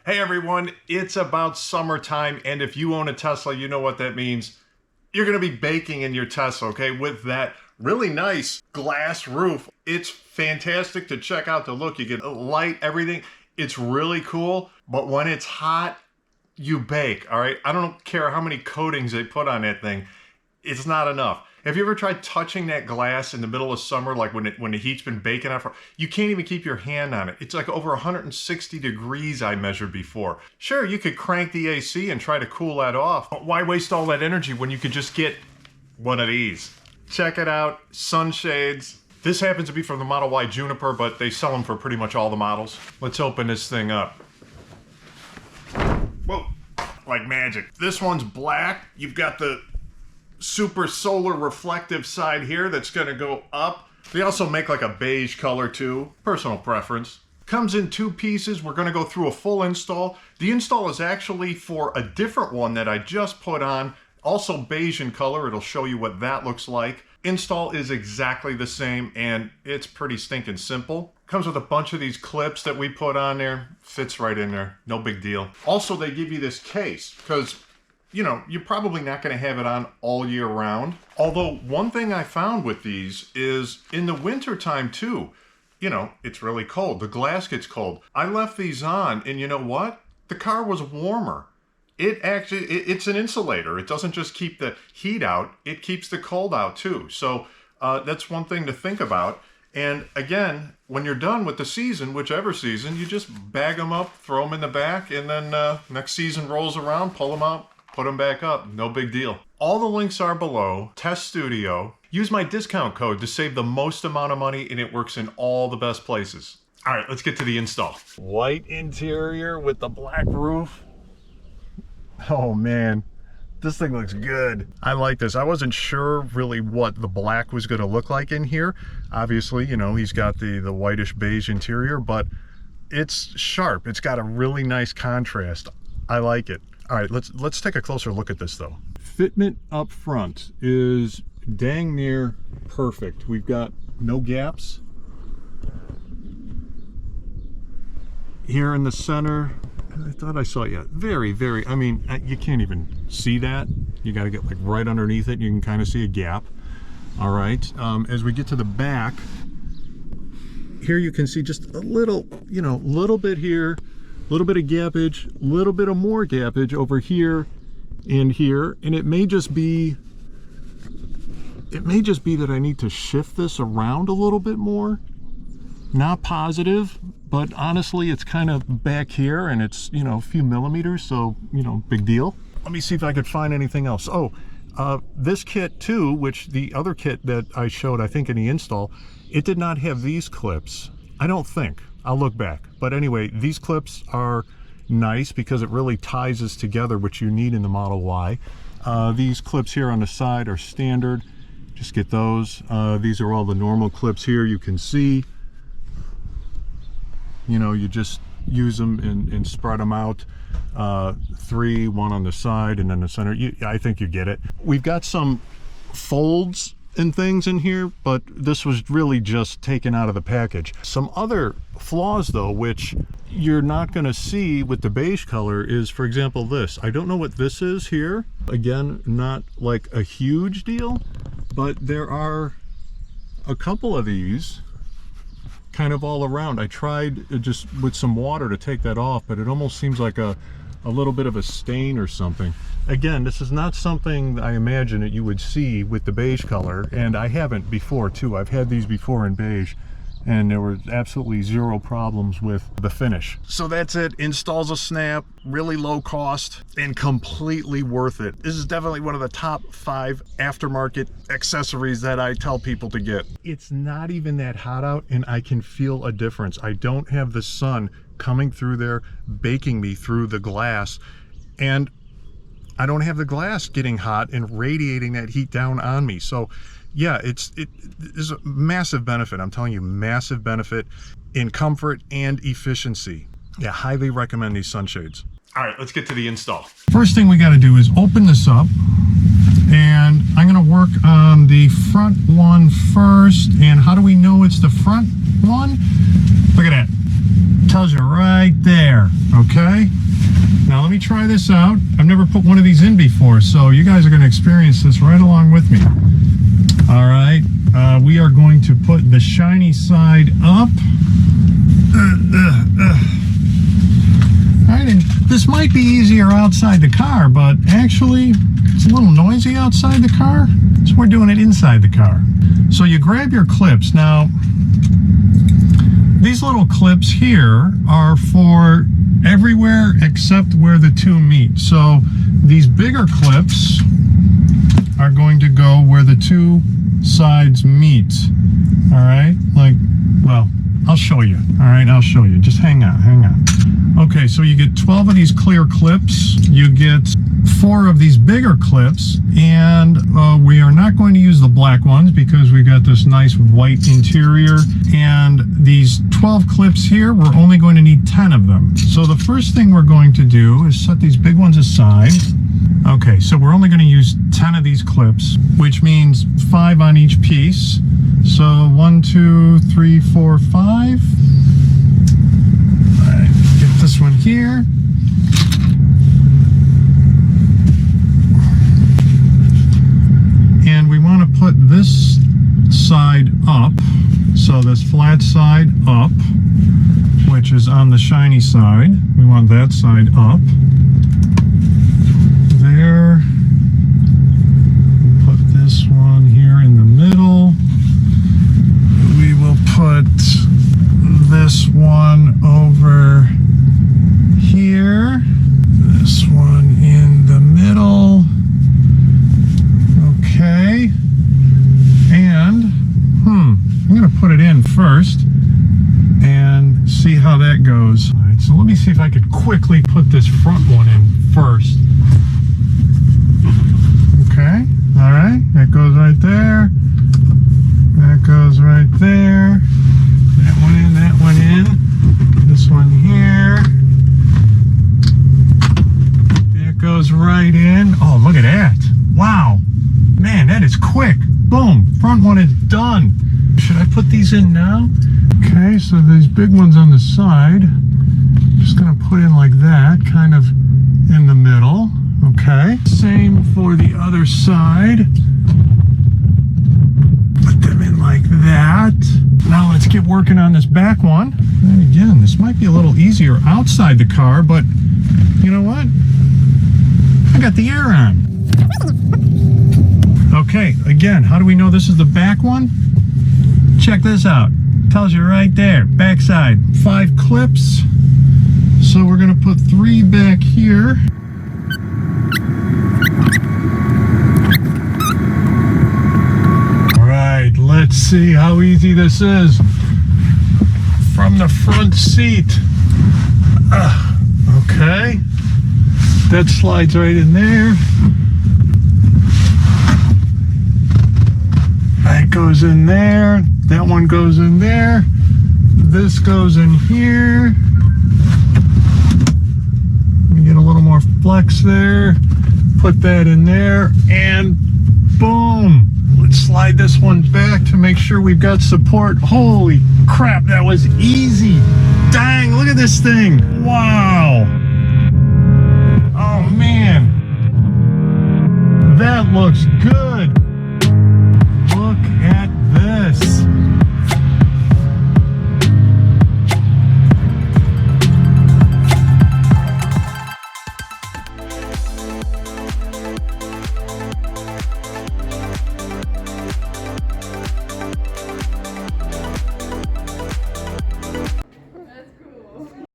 Hey everyone, it's about summertime, and if you own a Tesla, you know what that means. You're gonna be baking in your Tesla, okay, with that really nice glass roof. It's fantastic to check out the look. You get light, everything. It's really cool, but when it's hot, you bake, all right? I don't care how many coatings they put on that thing. It's not enough. Have you ever tried touching that glass in the middle of summer, like when the heat's been baking out for, you can't even keep your hand on it. It's like over 160 degrees I measured before. Sure, you could crank the AC and try to cool that off, but why waste all that energy when you could just get one of these? Check it out, sunshades. This happens to be from the Model Y Juniper, but they sell them for pretty much all the models. Let's open this thing up. Whoa, like magic. This one's black. You've got the super solar reflective side here that's gonna go up. They also make like a beige color too, personal preference. Comes in two pieces. We're gonna go through a full install. The install is actually for a different one that I just put on, also beige in color. It'll show you what that looks like. Install is exactly the same and it's pretty stinking simple. Comes with a bunch of these clips that we put on there. Fits right in there, no big deal. Also, they give you this case because you know, you're probably not going to have it on all year round. Although one thing I found with these is in the winter time too, you know, it's really cold. The glass gets cold. I left these on and you know what? The car was warmer. It's an insulator. It doesn't just keep the heat out, it keeps the cold out too. So that's one thing to think about. And again, when you're done with the season, whichever season, you just bag them up, throw them in the back, and then next season rolls around, pull them out, put them back up, no big deal. All the links are below. Tesstudio. Use my discount code to save the most amount of money, and it works in all the best places. All right, let's get to the install. White interior with the black roof. Oh man, this thing looks good. I like this. I wasn't sure really what the black was gonna look like in here. Obviously, you know, he's got the whitish beige interior, but it's sharp. It's got a really nice contrast. I like it. All right, let's take a closer look at this though. Fitment up front is dang near perfect. We've got no gaps. Here in the center, I thought I saw, yeah, very, I mean, you can't even see that. You got to get like right underneath it. You can kind of see a gap. All right, as we get to the back, here you can see just a little, you know, little bit here, a little bit of gappage, a little bit of more gappage over here and here, and it may just be that I need to shift this around a little bit more. Not positive, but honestly, it's kind of back here and it's, you know, a few millimeters, so, you know, big deal. Let me see if I could find anything else. Oh, this kit too, which the other kit that I showed, I think in the install, it did not have these clips. I don't think. I'll look back. But anyway, these clips are nice because it really ties us together, which you need in the Model Y. These clips here on the side are standard. Just get those. These are all the normal clips here. You can see, you know, you just use them and spread them out. Three, one on the side and then the center. I think you get it. We've got some folds and things in here, but this was really just taken out of the package. Some other flaws though, which you're not going to see with the beige color, is, for example, this. I don't know what this is here. Again, not like a huge deal, but there are a couple of these kind of all around. I tried just with some water to take that off, but it almost seems like a little bit of a stain or something. Again, this is not something I imagine that you would see with the beige color, and I haven't before too. I've had these before in beige and there were absolutely zero problems with the finish. So that's it. Installs a snap, really low cost and completely worth it. This is definitely one of the top 5 aftermarket accessories that I tell people to get. It's not even that hot out and I can feel a difference. I don't have the sun coming through there, baking me through the glass, and I don't have the glass getting hot and radiating that heat down on me. So yeah, it is a massive benefit. I'm telling you, massive benefit in comfort and efficiency. Yeah, highly recommend these sunshades. All right, let's get to the install. First thing we got to do is open this up, and I'm going to work on the front one first. And how do we know it's the front one? Look at that. Tells you right there, okay? Now let me try this out. I've never put one of these in before, so you guys are going to experience this right along with me. All right, we are going to put the shiny side up. All right, and this might be easier outside the car, but actually it's a little noisy outside the car, so we're doing it inside the car. So you grab your clips. Now, these little clips here are for everywhere except where the two meet. So these bigger clips are going to go where the two sides meet. All right, like, well, I'll show you. All right, I'll show you. Just hang on. Okay, so you get 12 of these clear clips. You get 4 of these bigger clips, and we are not going to use the black ones because we got this nice white interior. And these 12 clips here, we're only going to need 10 of them. So the first thing we're going to do is set these big ones aside. Okay, so we're only going to use 10 of these clips, which means 5 on each piece. So 1, 2, 3, 4, 5. All right, get this one here. And we want to put this side up, so this flat side up, which is on the shiny side. We want that side up. There. Put this one here in the middle. We will put this one over here. This one in the middle. Okay. And, I'm going to put it in first and see how that goes. All right, so let me see if I could quickly put this front one in first. Okay, all right, that goes right there. That goes right there. That one in, that one in. This one here. That goes right in. Oh, look at that. Wow. Man, that is quick. Boom, front one is done. Should I put these in now? Okay, so these big ones on the side, just gonna put in like that, kind of in the middle. Okay, same for the other side. Put them in like that. Now let's get working on this back one. And again, this might be a little easier outside the car, but you know what? I got the air on. Okay, again, how do we know this is the back one? Check this out. Tells you right there, backside, 5 clips. So we're gonna put 3 back here. All right, let's see how easy this is. From the front seat. Okay, that slides right in there. That goes in there. That one goes in there. This goes in here. Let me get a little more flex there. Put that in there, and boom. Let's slide this one back to make sure we've got support. Holy crap, that was easy. Dang, look at this thing. Wow.